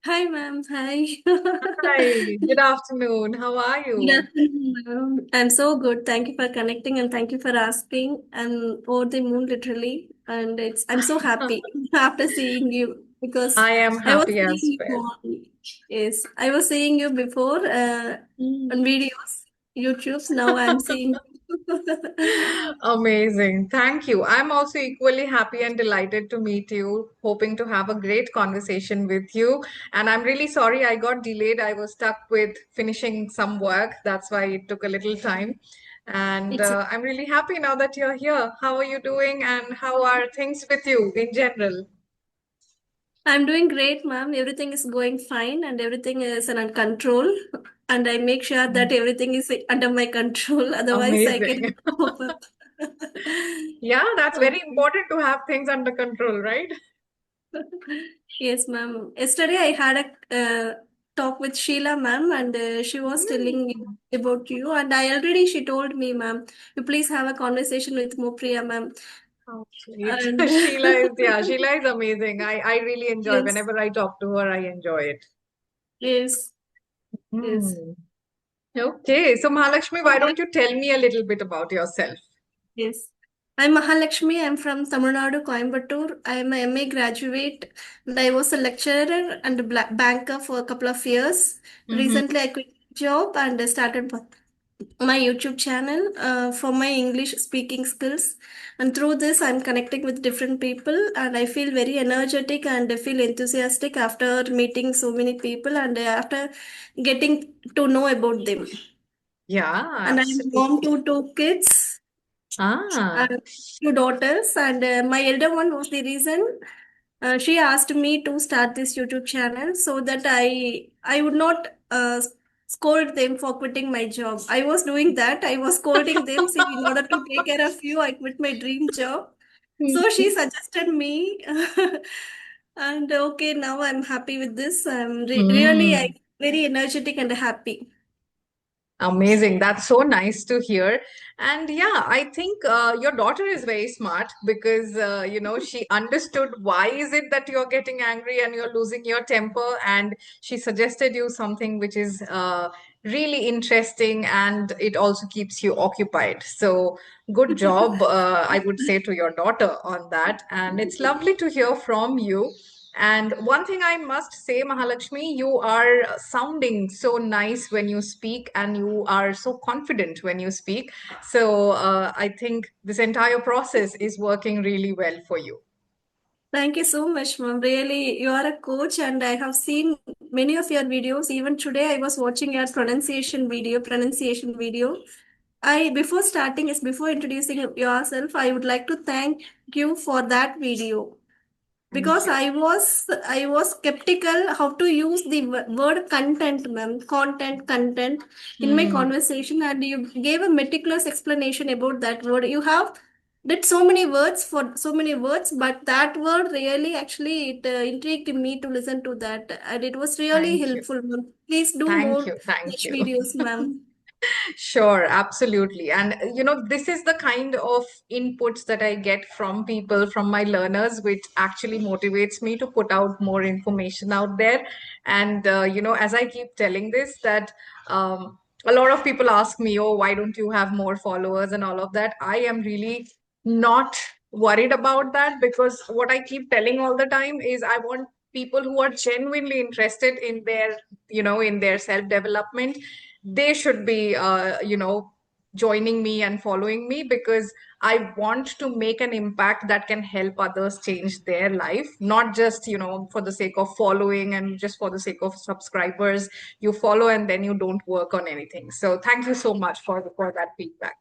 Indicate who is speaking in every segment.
Speaker 1: Hi, ma'am. Hi.
Speaker 2: Hi, good afternoon. How are
Speaker 1: Good
Speaker 2: you?
Speaker 1: afternoon, ma'am. I'm so good. Thank you for connecting and thank you for asking. I'm over the moon, literally, and I'm so happy after seeing you because
Speaker 2: I am
Speaker 1: I was
Speaker 2: happy as
Speaker 1: seeing you
Speaker 2: well.
Speaker 1: on, yes, I was seeing you before
Speaker 2: Mm.
Speaker 1: on videos, YouTube's. Now I'm seeing.
Speaker 2: Amazing. Thank you. I'm also equally happy and delighted to meet you, hoping to have a great conversation with you. And I'm really sorry I got delayed. I was stuck with finishing some work. That's why it took a little time. And
Speaker 1: It's
Speaker 2: I'm really happy now that you're here. How are you doing and how are things with you in general?
Speaker 1: I'm doing great, ma'am. Everything is going fine and everything is under control. And I make sure that everything is under my control. Otherwise, I
Speaker 2: Amazing.
Speaker 1: can cope up.
Speaker 2: Yeah, that's very
Speaker 1: Okay.
Speaker 2: important to have things under control, right?
Speaker 1: Yes, ma'am. Yesterday, I had a talk with Sheila, ma'am, and she was telling me
Speaker 2: Mm.
Speaker 1: about you. And she told me, ma'am, you please have a conversation with Mopriya, ma'am.
Speaker 2: How sweet.
Speaker 1: And
Speaker 2: Sheila is amazing. I really enjoy
Speaker 1: yes,
Speaker 2: whenever I talk to her, I enjoy it.
Speaker 1: yes, yes.
Speaker 2: Hmm. Okay, so Mahalakshmi, why don't you tell me a little bit about yourself?
Speaker 1: Yes. I'm Mahalakshmi. I'm from Tamil Nadu, Coimbatore. I'm a MA graduate and I was a lecturer and a banker for a couple of years.
Speaker 2: Hmm.
Speaker 1: Recently, I quit job and I started my YouTube channel for my English speaking skills. And through this, I'm connecting with different people and I feel very energetic and I feel enthusiastic after meeting so many people and after getting to know about them.
Speaker 2: Yeah,
Speaker 1: And I'm mom
Speaker 2: absolutely.
Speaker 1: to two kids
Speaker 2: Ah,
Speaker 1: and two daughters, and my elder one was the reason she asked me to start this YouTube channel so that I would not scold them for quitting my job. I was doing that. I was scolding them. See, in order to take care of you, I quit my dream job. So she suggested me, and okay, now I'm happy with this. Really I
Speaker 2: hmm.
Speaker 1: very energetic and happy.
Speaker 2: Amazing. That's so nice to hear. And yeah, I think your daughter is very smart because she understood why is it that you're getting angry and you're losing your temper, and she suggested you something which is really interesting and it also keeps you occupied. So good job, I would say to your daughter on that. And it's lovely to hear from you. And one thing I must say, Mahalakshmi, you are sounding so nice when you speak, and you are so confident when you speak. So I think this entire process is working really well for you.
Speaker 1: Thank you so much, ma'am. Really, you are a coach, and I have seen many of your videos. Even today, I was watching your pronunciation video. I before introducing yourself, I would like to thank you for that video
Speaker 2: Thank
Speaker 1: because
Speaker 2: you.
Speaker 1: I was skeptical how to use the word content, ma'am, content in my
Speaker 2: Hmm.
Speaker 1: conversation, and you gave a meticulous explanation about that word. You have did so many words for so many words, but that word really actually it intrigued me to listen to that, and it was really
Speaker 2: Thank you.
Speaker 1: helpful, ma'am. Please do
Speaker 2: Thank
Speaker 1: more
Speaker 2: you. Thank
Speaker 1: such
Speaker 2: you.
Speaker 1: videos, ma'am.
Speaker 2: Sure, absolutely. And this is the kind of inputs that I get from people, from my learners, which actually motivates me to put out more information out there. And as I keep telling this, that a lot of people ask me, oh, why don't you have more followers and all of that? I am really not worried about that, because what I keep telling all the time is I want people who are genuinely interested in their, in their self development. They should be joining me and following me, because I want to make an impact that can help others change their life, not just for the sake of following and just for the sake of subscribers. You follow and then you don't work on anything. So thank you so much for that feedback.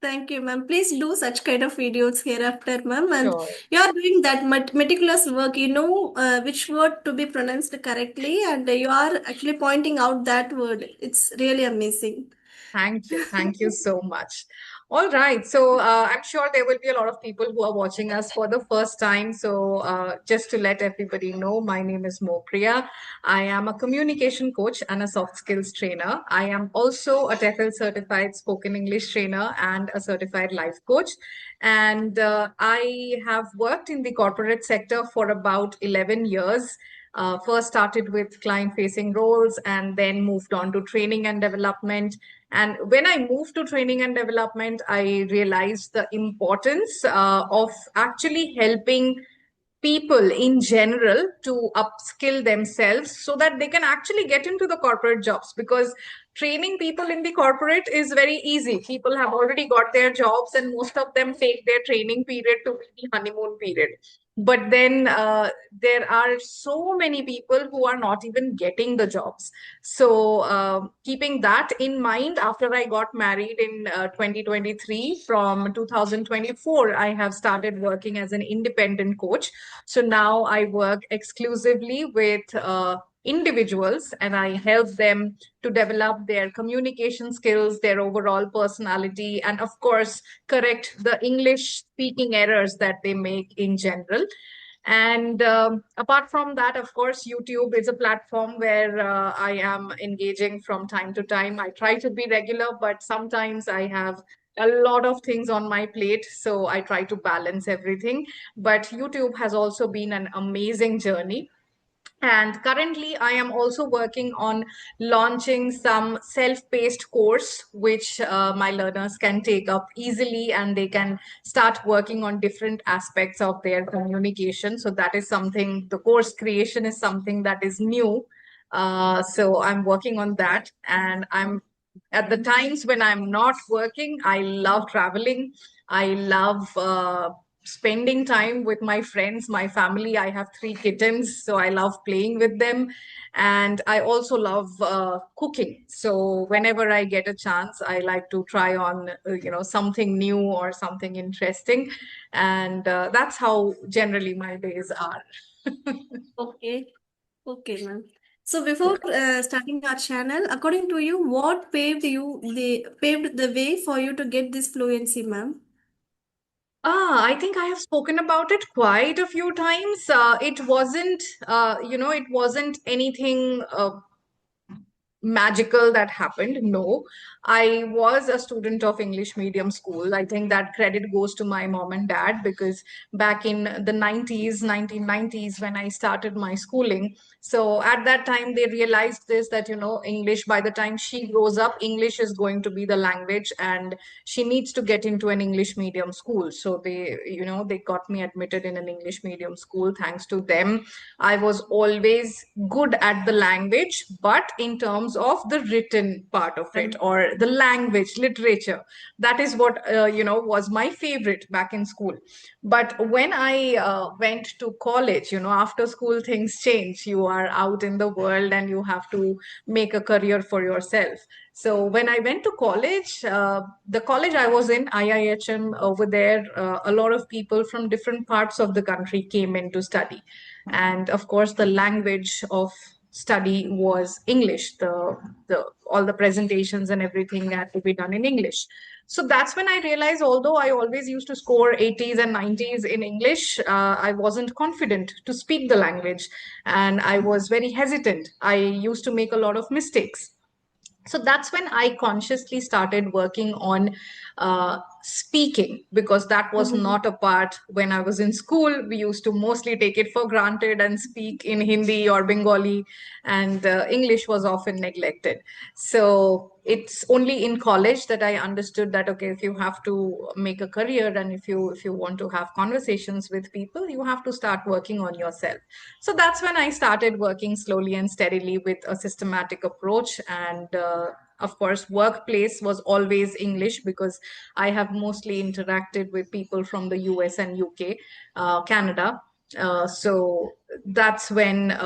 Speaker 1: Thank you, ma'am. Please do such kind of videos hereafter, ma'am. And
Speaker 2: Sure.
Speaker 1: you are doing that meticulous work. You know which word to be pronounced correctly, and you are actually pointing out that word. It's really amazing.
Speaker 2: Thank you. Thank you so much. All right. So I'm sure there will be a lot of people who are watching us for the first time. So just to let everybody know, my name is Mopriya. I am a communication coach and a soft skills trainer. I am also a TEFL certified spoken English trainer and a certified life coach. And I have worked in the corporate sector for about 11 years. First started with client-facing roles and then moved on to training and development. And when I moved to training and development, I realized the importance of actually helping people in general to upskill themselves so that they can actually get into the corporate jobs, because training people in the corporate is very easy. People have already got their jobs and most of them take their training period to be the honeymoon period. But then there are so many people who are not even getting the jobs. So keeping that in mind, after I got married in 2023, from 2024 I have started working as an independent coach. So now I work exclusively with individuals, and I help them to develop their communication skills, their overall personality, and of course, correct the English speaking errors that they make in general. And apart from that, of course, YouTube is a platform where I am engaging from time to time. I try to be regular, but sometimes I have a lot of things on my plate, so I try to balance everything. But YouTube has also been an amazing journey. And currently, I am also working on launching some self-paced course, which my learners can take up easily and they can start working on different aspects of their communication. So that is something, the course creation is something that is new. So I'm working on that. And I'm at the times when I'm not working, I love traveling. I love spending time with my friends, my family. I have three kittens, so I love playing with them. And I also love cooking. So whenever I get a chance, I like to try on, something new or something interesting. And that's how generally my days are.
Speaker 1: Okay. Okay, ma'am. So before starting our channel, according to you, what paved the way for you to get this fluency, ma'am?
Speaker 2: I think I have spoken about it quite a few times. It wasn't anything magical that happened. No, I was a student of English medium school. I think that credit goes to my mom and dad, because back in the 90s, 1990s, when I started my schooling, so at that time they realized this, that English, by the time she grows up, English is going to be the language and she needs to get into an English medium school. So they got me admitted in an English medium school. Thanks to them, I was always good at the language, but in terms of the written part of it, or the language, literature, that is what was my favorite back in school. But when I went to college, after school things change. You are out in the world and you have to make a career for yourself. So when I went to college, the college I was in, IIHM, over there, a lot of people from different parts of the country came in to study. And of course, the language of study was English. The all the presentations and everything had to be done in English. So that's when I realized, although I always used to score 80s and 90s in English, I wasn't confident to speak the language, and I was very hesitant. I used to make a lot of mistakes. So that's when I consciously started working on speaking, because that was
Speaker 1: Mhm.
Speaker 2: not a part when I was in school. We used to mostly take it for granted and speak in Hindi or Bengali, and English was often neglected. So it's only in college that I understood that, okay, if you have to make a career and if you want to have conversations with people, you have to start working on yourself. So that's when I started working slowly and steadily with a systematic approach. And of course, workplace was always English, because I have mostly interacted with people from the US and UK, Canada. So that's when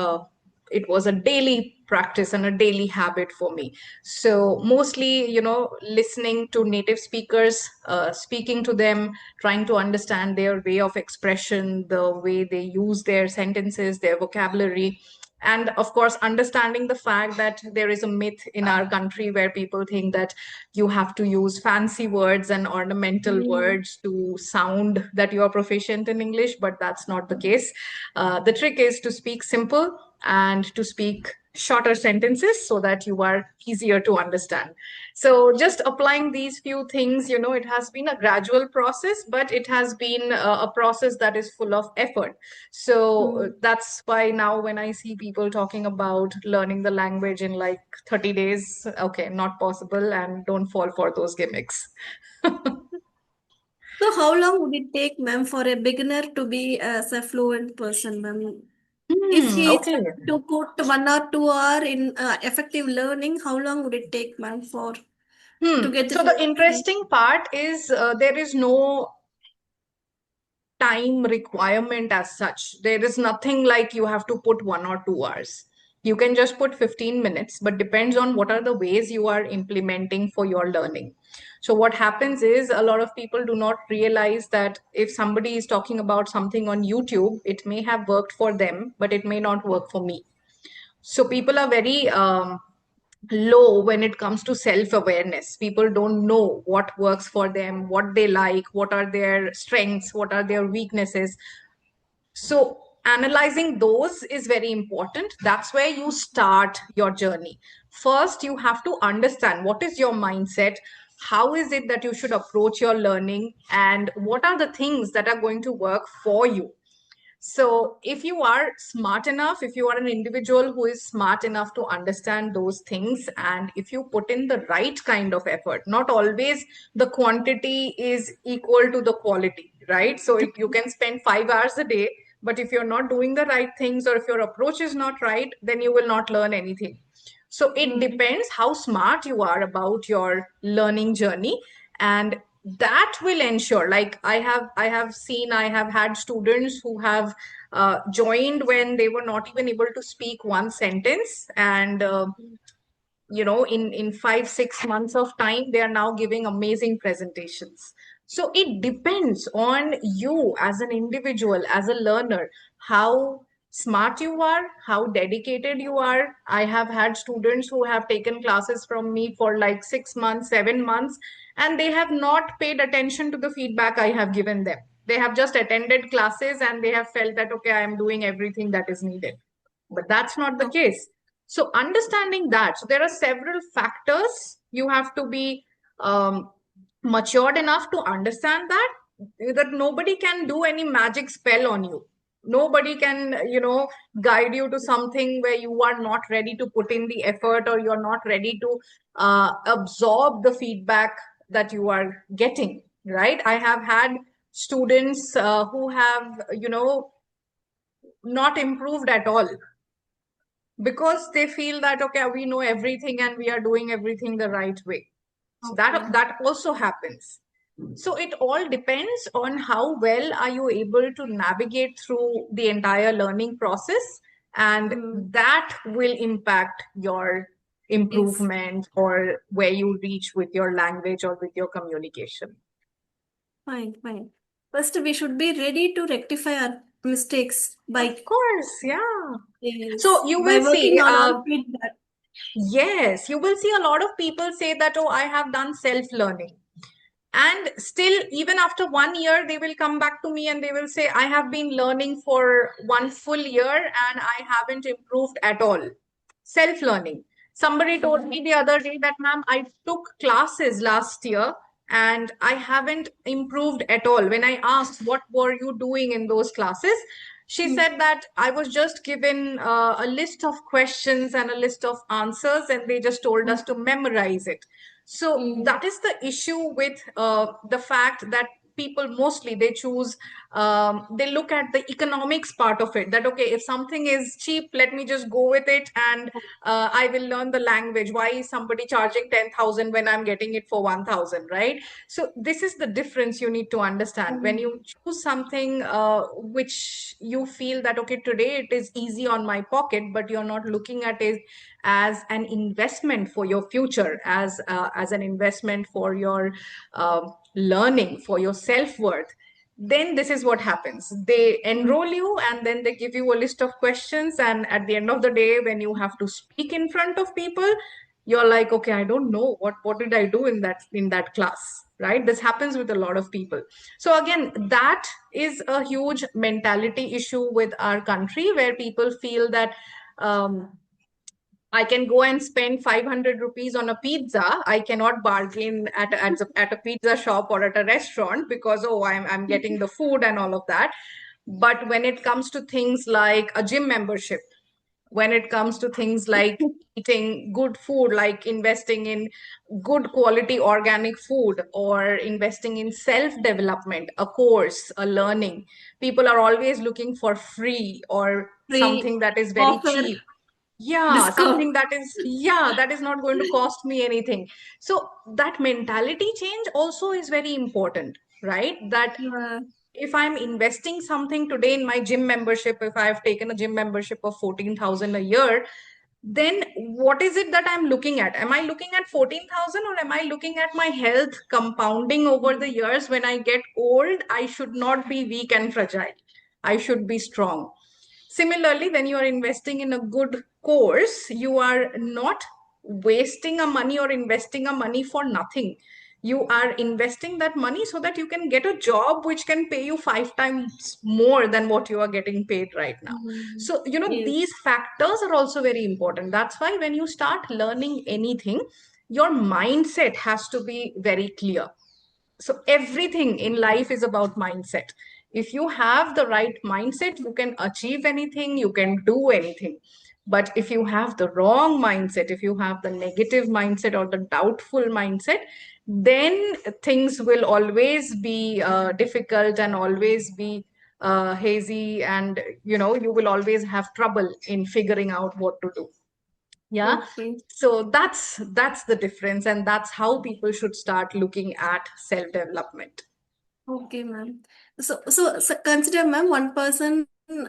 Speaker 2: it was a daily practice and a daily habit for me. So mostly, listening to native speakers, speaking to them, trying to understand their way of expression, the way they use their sentences, their vocabulary. And of course, understanding the fact that there is a myth in our country where people think that you have to use fancy words and ornamental
Speaker 1: Mm.
Speaker 2: words to sound that you are proficient in English, but that's not the case. The trick is to speak simple and to speak shorter sentences so that you are easier to understand. So just applying these few things, it has been a gradual process, but it has been a process that is full of effort. So
Speaker 1: Mm.
Speaker 2: that's why now when I see people talking about learning the language in like 30 days, okay, not possible, and don't fall for those gimmicks.
Speaker 1: So how long would it take, ma'am, for a beginner to be as a fluent person, ma'am? If he is
Speaker 2: Okay.
Speaker 1: to put 1 or 2 hour in effective learning, how long would it take, ma'am, for to get the
Speaker 2: So the
Speaker 1: fluency?
Speaker 2: interesting part is there is no time requirement as such. There is nothing like you have to put 1 or 2 hours. You can just put 15 minutes, but depends on what are the ways you are implementing for your learning. So what happens is a lot of people do not realize that if somebody is talking about something on YouTube, it may have worked for them, but it may not work for me. So people are very low when it comes to self awareness. People don't know what works for them, what they like, what are their strengths, what are their weaknesses. So analyzing those is very important. That's where you start your journey. First, you have to understand what is your mindset, how is it that you should approach your learning, and what are the things that are going to work for you. So, if you are smart enough, if you are an individual who is smart enough to understand those things, and if you put in the right kind of effort, not always the quantity is equal to the quality, right? So, if you can spend 5 hours a day, but if you're not doing the right things or if your approach is not right, then you will not learn anything. So it
Speaker 1: Mm.
Speaker 2: depends how smart you are about your learning journey, and that will ensure, like I have seen, I have had students who have joined when they were not even able to speak one sentence, and in 5 6 months of time they are now giving amazing presentations. So it depends on you as an individual, as a learner, how smart you are, how dedicated you are. I have had students who have taken classes from me for like 6 months 7 months, and they have not paid attention to the feedback I have given them. They have just attended classes and they have felt that, okay, I am doing everything that is needed, but that's not the
Speaker 1: Oh.
Speaker 2: case. So understanding that, so there are several factors. You have to be um, matured enough to understand that nobody can do any magic spell on you. Nobody can guide you to something where you are not ready to put in the effort, or you're not ready to absorb the feedback that you are getting, right? I have had students who have not improved at all, because they feel that, okay, we know everything and we are doing everything the right way. So that
Speaker 1: Okay.
Speaker 2: that also happens. So it all depends on how well are you able to navigate through the entire learning process, and
Speaker 1: Mm.
Speaker 2: that will impact your
Speaker 1: Yes.
Speaker 2: improvement or where you reach with your language or with your communication.
Speaker 1: Fine, fine. First, we should be ready to rectify our mistakes
Speaker 2: Of course, yeah. So
Speaker 1: yes,
Speaker 2: you
Speaker 1: by
Speaker 2: will
Speaker 1: working
Speaker 2: see,
Speaker 1: on our feedback.
Speaker 2: yes, you will see a lot of people say that, oh, I have done self learning. And still, even after 1 year, they will come back to me and they will say, I have been learning for 1 full year and I haven't improved at all. Self learning. Somebody told me the other day that, ma'am, I took classes last year and I haven't improved at all. When I asked, what were you doing in those classes? She
Speaker 1: Mm.
Speaker 2: said that I was just given a list of questions and a list of answers, and they just told us to memorize it. So
Speaker 1: Mm.
Speaker 2: that is the issue with the fact that people mostly they choose, they look at the economics part of it, that okay, if something is cheap, let me just go with it, and I will learn the language. Why is somebody charging 10,000 when I'm getting it for 1,000, right? So this is the difference you need to understand. When
Speaker 1: Mm.
Speaker 2: you choose something which you feel that, okay, today it is easy on my pocket, but you're not looking at it as an investment for your future, as an investment for your learning, for your self-worth, then this is what happens. They
Speaker 1: Mm.
Speaker 2: enroll you and then they give you a list of questions, and at the end of the day, when you have to speak in front of people, you're like, okay, I don't know what did I do in that class, right? This happens with a lot of people. So again, that is a huge mentality issue with our country, where people feel that um, I can go and spend 500 rupees on a pizza. I cannot bargain at a pizza shop or at a restaurant because, oh, I'm getting the food and all of that. But when it comes to things like a gym membership, when it comes to things like eating good food, like investing in good quality organic food or investing in self development, a course, a learning, people are always looking for free or
Speaker 1: Free
Speaker 2: something that is very
Speaker 1: offer,
Speaker 2: cheap. Yeah,
Speaker 1: discount.
Speaker 2: something that is, yeah, that is not going to cost me anything. So that mentality change also is very important, right? That
Speaker 1: Yeah.
Speaker 2: if I'm investing something today in my gym membership, if I've taken a gym membership of 14,000 a year, then what is it that I'm looking at? Am I looking at 14,000 or am I looking at my health compounding over the years? When I get old, I should not be weak and fragile. I should be strong. Similarly, when you are investing in a good course, you are not wasting a money or investing a money for nothing. You are investing that money so that you can get a job which can pay you 5 times more than what you are getting paid right now.
Speaker 1: Mm.
Speaker 2: So, these
Speaker 1: Yes.
Speaker 2: factors are also very important. That's why when you start learning anything, your mindset has to be very clear. So everything in life is about mindset. If you have the right mindset, you can achieve anything, you can do anything. But if you have the wrong mindset, if you have the negative mindset or the doubtful mindset, then things will always be difficult and always be hazy, and you will always have trouble in figuring out what to do. Yeah.
Speaker 1: Okay.
Speaker 2: So that's the difference, and that's how people should start looking at self development.
Speaker 1: Okay, ma'am. So consider, ma'am, one person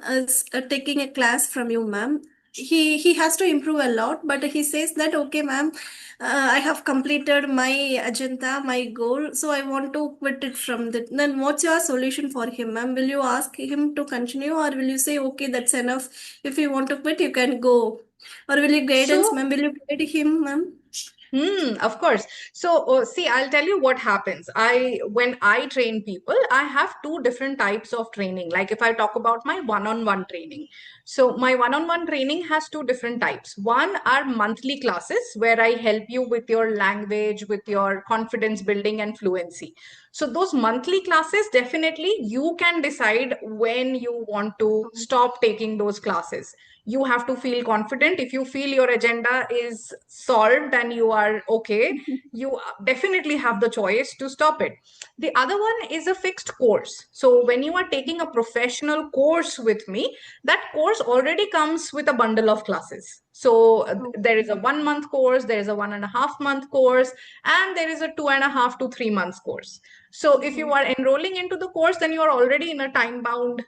Speaker 1: is taking a class from you, ma'am. He has to improve a lot, but he says that, okay, ma'am, I have completed my agenda, my goal, so I want to quit it from that. Then what's your solution for him, ma'am? Will you ask him to continue, or will you say, okay, that's enough. If you want to quit, you can go. Or will you guidance,
Speaker 2: So
Speaker 1: ma'am? Will you guide him, ma'am?
Speaker 2: Of course. So, see, I'll tell you what happens. When I train people, I have two different types of training. Like if I talk about my one-on-one training. So, my one-on-one training has two different types. One are monthly classes where I help you with your language, with your confidence building and fluency. So, those monthly classes, definitely you can decide when you want to stop taking those classes. You have to feel confident. If you feel your agenda is solved and you are okay, you definitely have the choice to stop it. The other one is a fixed course. So when you are taking a professional course with me, that course already comes with a bundle of classes. So there is a 1 month course, there is a 1.5 month course, and there is a 2.5 to 3 months course. So if you are enrolling into the course, then you are already in a time bound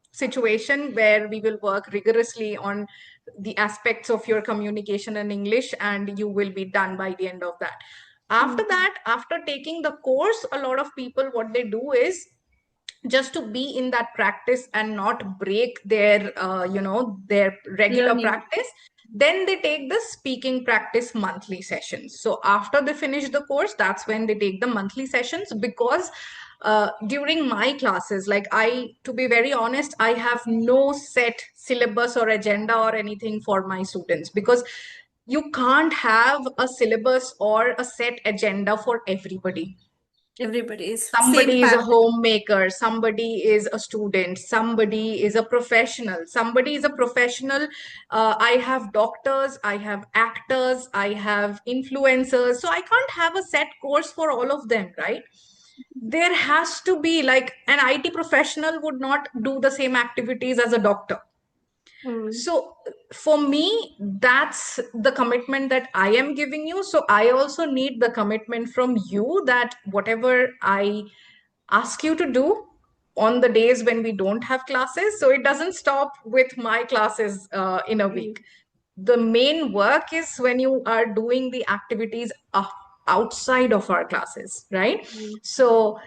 Speaker 2: situation where we will work rigorously on the aspects of your communication in English, and you will be done by the end of that. After
Speaker 1: Mhm.
Speaker 2: that, after taking the course, a lot of people, what they do is just to be in that practice and not break their regular
Speaker 1: Learning.
Speaker 2: practice, then they take the speaking practice monthly sessions. So after they finish the course, that's when they take the monthly sessions, because during my classes, like, to be very honest, I have no set syllabus or agenda or anything for my students, because you can't have a syllabus or a set agenda for everybody.
Speaker 1: Everybody is same
Speaker 2: Somebody is a
Speaker 1: path.
Speaker 2: homemaker, somebody is a student, somebody is a professional, somebody is a professional. I have doctors, I have actors, I have influencers, so I can't have a set course for all of them, right? There has to be, like, an IT professional would not do the same activities as a doctor.
Speaker 1: Mm.
Speaker 2: So for me, that's the commitment that I am giving you. So I also need the commitment from you that whatever I ask you to do on the days when we don't have classes, so it doesn't stop with my classes in a
Speaker 1: Mm.
Speaker 2: week. The main work is when you are doing the activities outside of our classes, right?
Speaker 1: Mm.
Speaker 2: So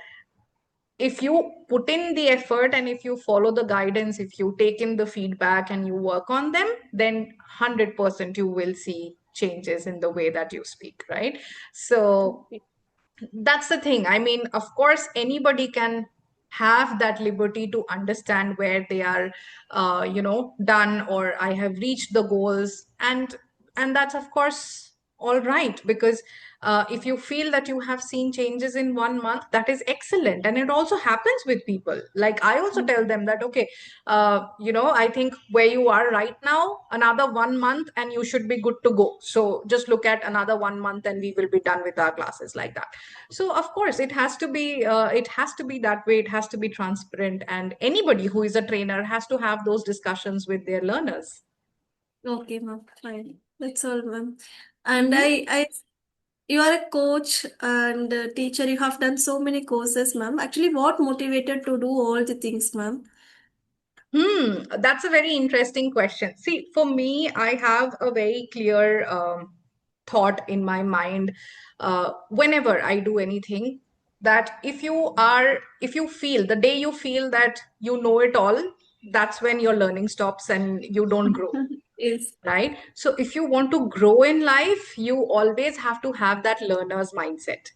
Speaker 2: if you put in the effort and if you follow the guidance, if you take in the feedback and you work on them, then 100% you will see changes in the way that you speak, right? So
Speaker 1: Okay.
Speaker 2: that's the thing. I mean, of course, anybody can have that liberty to understand where they are, done, or I have reached the goals. And that's of course all right, because if you feel that you have seen changes in 1 month, that is excellent. And it also happens with people. Like I also tell them that, okay, I think where you are right now, another 1 month and you should be good to go. So just look at another 1 month and we will be done with our classes, like that. So of course it has to be that way. It has to be transparent, and anybody who is a trainer has to have those discussions with their learners.
Speaker 1: Okay, ma'am. Fine. That's all, ma'am. And
Speaker 2: Mhm.
Speaker 1: you are a coach and a teacher. You have done so many courses, ma'am. Actually, what motivated to do all the things, ma'am?
Speaker 2: That's a very interesting question. See, for me, I have a very clear thought in my mind whenever I do anything, that if you feel, the day you feel that you know it all, that's when your learning stops and you don't grow,
Speaker 1: Yes.
Speaker 2: right? So if you want to grow in life, you always have to have that learner's mindset.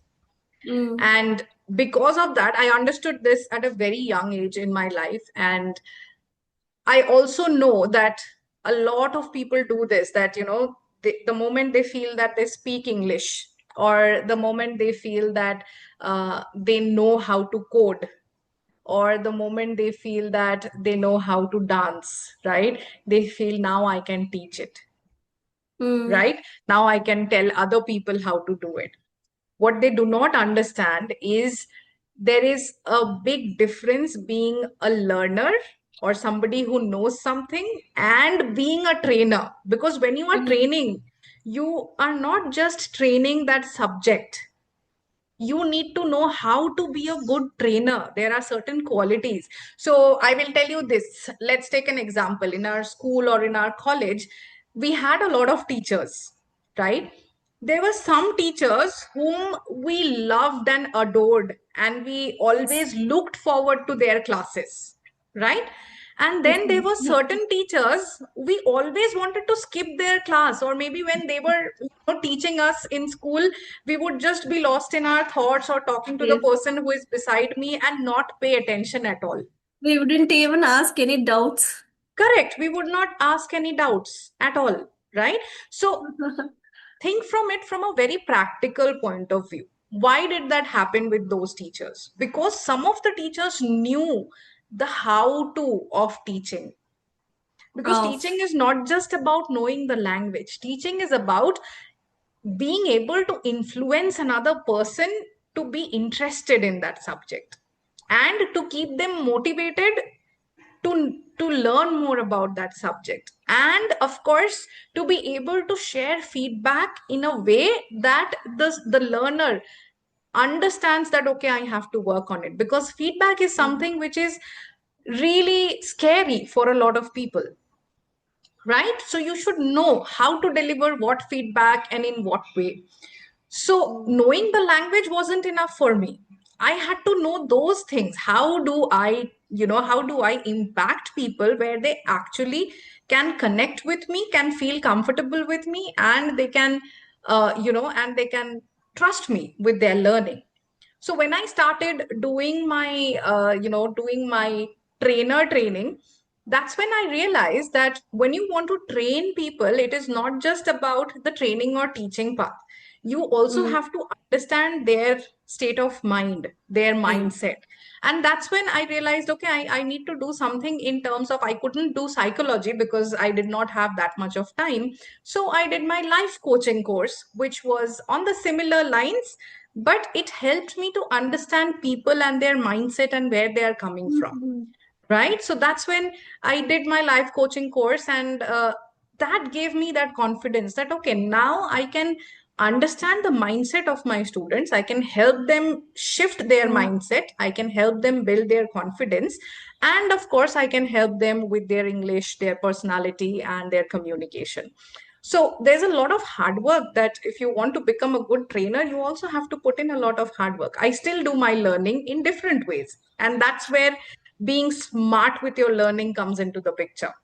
Speaker 1: Mm.
Speaker 2: And because of that, I understood this at a very young age in my life. And I also know that a lot of people do this, that, the moment they feel that they speak English, or the moment they feel that they know how to code, or the moment they feel that they know how to dance, right? They feel, now I can teach it,
Speaker 1: Mm.
Speaker 2: right? Now I can tell other people how to do it. What they do not understand is there is a big difference being a learner or somebody who knows something and being a trainer. Because when you are
Speaker 1: Mm.
Speaker 2: training, you are not just training that subject. You need to know how to be a good trainer. There are certain qualities. So I will tell you this. Let's take an example. In our school or in our college, we had a lot of teachers, right? There were some teachers whom we loved and adored, and we
Speaker 1: Yes.
Speaker 2: always looked forward to their classes, right? And
Speaker 1: Yes,
Speaker 2: then there
Speaker 1: ma'am.
Speaker 2: were certain teachers we always wanted to skip their class, or maybe when they were teaching us in school, we would just be lost in our thoughts or talking to the
Speaker 1: Yes.
Speaker 2: person who is beside me and not pay attention at all.
Speaker 1: We wouldn't even ask any doubts.
Speaker 2: Correct. We would not ask any doubts at all, right? So think from it from a very practical point of view. Why did that happen with those teachers? Because some of the teachers knew the how to of teaching. Because
Speaker 1: Oh.
Speaker 2: teaching is not just about knowing the language, teaching is about being able to influence another person to be interested in that subject and to keep them motivated to learn more about that subject, and of course to be able to share feedback in a way that the learner understands that, okay, I have to work on it, because feedback is
Speaker 1: Mm.
Speaker 2: something which is really scary for a lot of people, right? So you should know how to deliver what feedback and in what way. So
Speaker 1: Mm.
Speaker 2: knowing the language wasn't enough for me. I had to know those things. How do I impact people where they actually can connect with me, can feel comfortable with me, and they can trust me with their learning. So when I started doing my trainer training, that's when I realized that when you want to train people, it is not just about the training or teaching part. You also
Speaker 1: Mm.
Speaker 2: have to understand their state of mind, their
Speaker 1: Yeah.
Speaker 2: mindset. And that's when I realized, okay, I need to do something in terms of, I couldn't do psychology because I did not have that much of time. So I did my life coaching course, which was on the similar lines, but it helped me to understand people and their mindset and where they are coming from,
Speaker 1: Mhm.
Speaker 2: right? So that's when I did my life coaching course, and that gave me that confidence that, okay, now I can understand the mindset of my students. I can help them shift their
Speaker 1: Mm.
Speaker 2: mindset. I can help them build their confidence. And of course, I can help them with their English, their personality, and their communication. So there's a lot of hard work that if you want to become a good trainer, you also have to put in a lot of hard work. I still do my learning in different ways. And that's where being smart with your learning comes into the picture.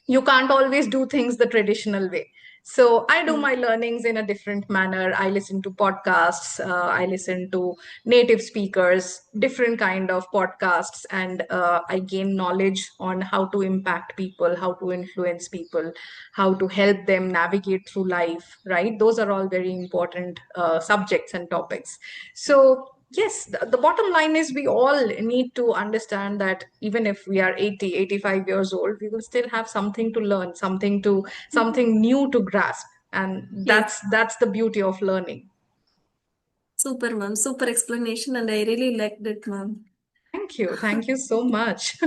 Speaker 2: You can't always do things the traditional way. So I do
Speaker 1: Mm.
Speaker 2: my learnings in a different manner. I listen to podcasts, I listen to native speakers, different kind of podcasts, and I gain knowledge on how to impact people, how to influence people, how to help them navigate through life, right? Those are all very important subjects and topics. So yes, the bottom line is we all need to understand that even if we are 80, 85 years old, we will still have something to learn, something new to grasp. And
Speaker 1: Yes,
Speaker 2: that's the beauty of learning.
Speaker 1: super, ma'am. Super explanation, and I really liked it, ma'am.
Speaker 2: Thank you. Thank you so much.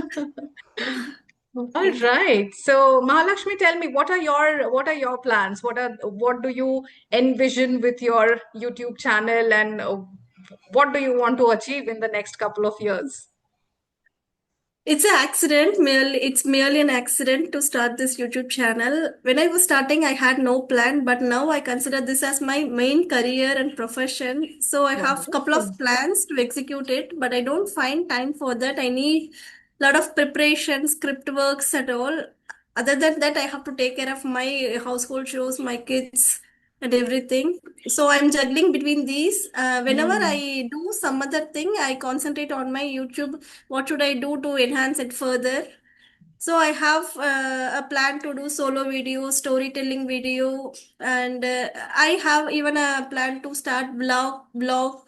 Speaker 2: All
Speaker 1: Okay.
Speaker 2: right. So Mahalakshmi, tell me, what are your plans? What do you envision with your YouTube channel, and what do you want to achieve in the next couple of years?
Speaker 1: It's an accident, merely it's merely an accident to start this YouTube channel. When I was starting, I had no plan, but now I consider this as my main career and profession. So I have a couple of
Speaker 2: Wonderful.
Speaker 1: plans to execute it, but I don't find time for that. I need a lot of preparation, script works and all. Other than that, I have to take care of my household chores, my kids, and everything. So I'm juggling between these. Whenever
Speaker 2: Hmm.
Speaker 1: I do some other thing, I concentrate on my YouTube. What should I do to enhance it further? So I have a plan to do solo video, storytelling video, and I have even a plan to start blog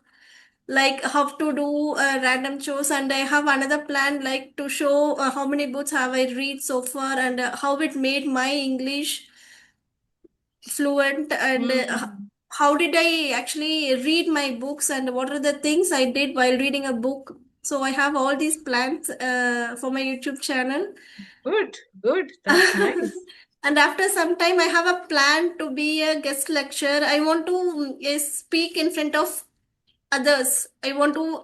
Speaker 1: like how to do random shows, and I have another plan like to show how many books have I read so far, and how it made my English fluent, and
Speaker 2: Hmm.
Speaker 1: how did I actually read my books, and what are the things I did while reading a book. So I have all these plans for my YouTube channel.
Speaker 2: Good, good. That's nice.
Speaker 1: And after some time, I have a plan to be a guest lecturer. I want to speak in front of others. I want to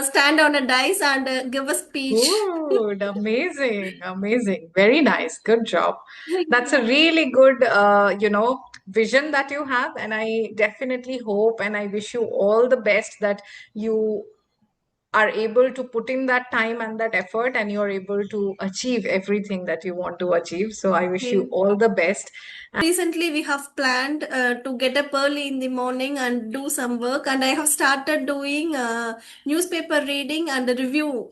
Speaker 1: stand on a dais and give a speech.
Speaker 2: Good, amazing, amazing. Very nice. Good job.
Speaker 1: Thank
Speaker 2: That's a
Speaker 1: you.
Speaker 2: really good, vision that you have. And I definitely hope and I wish you all the best that you are able to put in that time and that effort and you're able to achieve everything that you want to achieve. So I wish you
Speaker 1: Okay.
Speaker 2: all the best.
Speaker 1: Recently, we have planned to get up early in the morning and do some work, and I have started doing newspaper reading and a review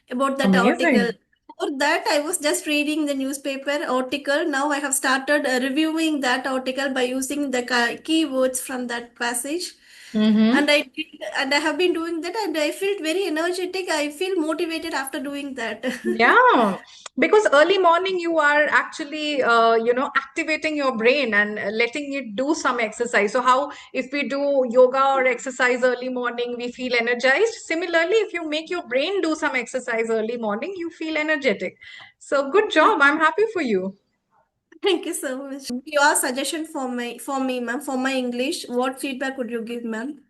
Speaker 1: about that article.
Speaker 2: Amazing.
Speaker 1: For that, I was just reading the newspaper article. Now I have started reviewing that article by using the keywords from that passage.
Speaker 2: Mm-hmm.
Speaker 1: And I have been doing that, and I felt very energetic. I feel motivated after doing that.
Speaker 2: Yeah, because early morning you are actually, activating your brain and letting it do some exercise. So how if we do yoga or exercise early morning, we feel energized. Similarly, if you make your brain do some exercise early morning, you feel energetic. So good job. I'm happy for you.
Speaker 1: Thank you so much. Your suggestion for me, ma'am, for my English, what feedback would you give, ma'am?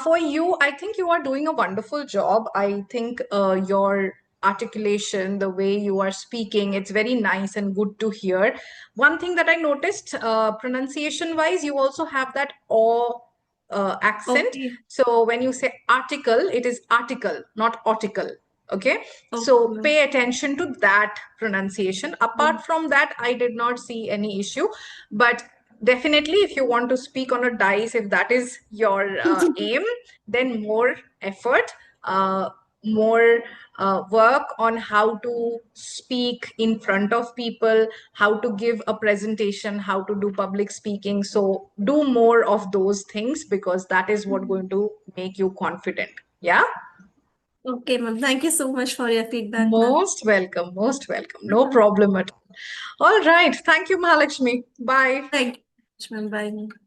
Speaker 2: For you, I think you are doing a wonderful job. I think your articulation, the way you are speaking, it's very nice and good to hear. One thing that I noticed, pronunciation wise, you also have that O accent.
Speaker 1: Okay.
Speaker 2: So when you say article, it is article, not article. Okay.
Speaker 1: Okay,
Speaker 2: So
Speaker 1: ma'am.
Speaker 2: pay attention to that pronunciation. Apart from that, I did not see any issue. But definitely, if you want to speak on a dice, if that is your aim, then more effort, more work on how to speak in front of people, how to give a presentation, how to do public speaking. So do more of those things because that is what going to make you confident. Yeah.
Speaker 1: Okay, ma'am. Thank you so much for your feedback, ma'am.
Speaker 2: Most welcome. Most welcome. No problem at all. All right. Thank you, Mahalakshmi. Bye.
Speaker 1: Thank you, ma'am. Bye.